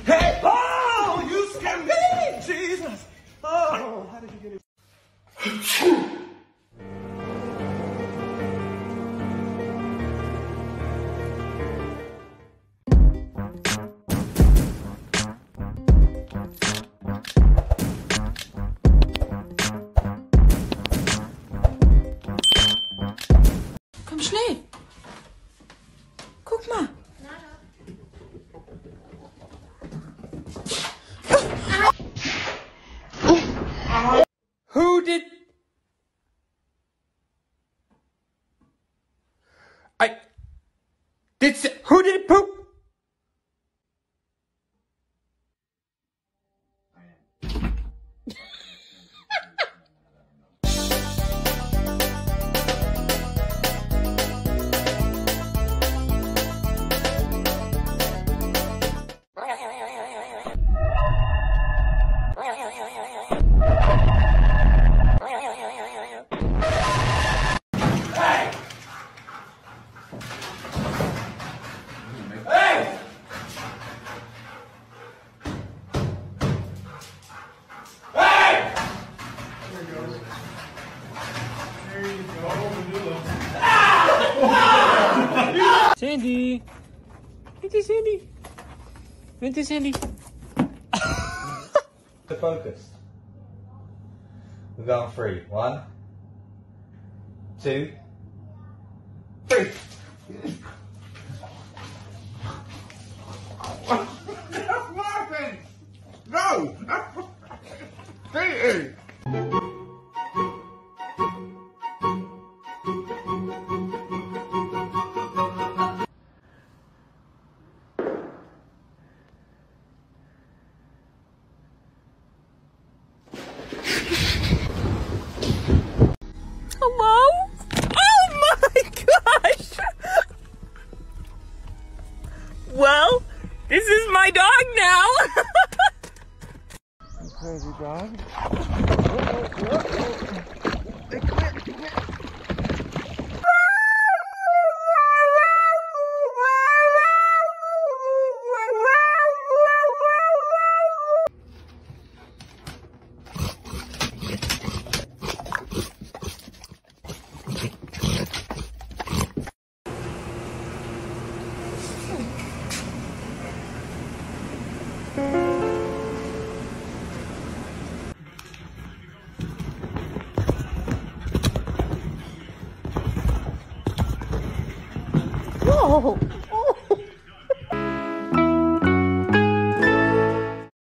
Hey! Oh, you scared me! Jesus! Oh, how did you get it? Komm schnell. Guck mal. Who did... Who did poop? Sandy! Vente, Sandy! Vente, Sandy! Focused. We're going 3. 1, 2, 3. That's laughing! No! Stay. Hello? Oh my gosh! Well, this is my dog now. Crazy dog. Whoa!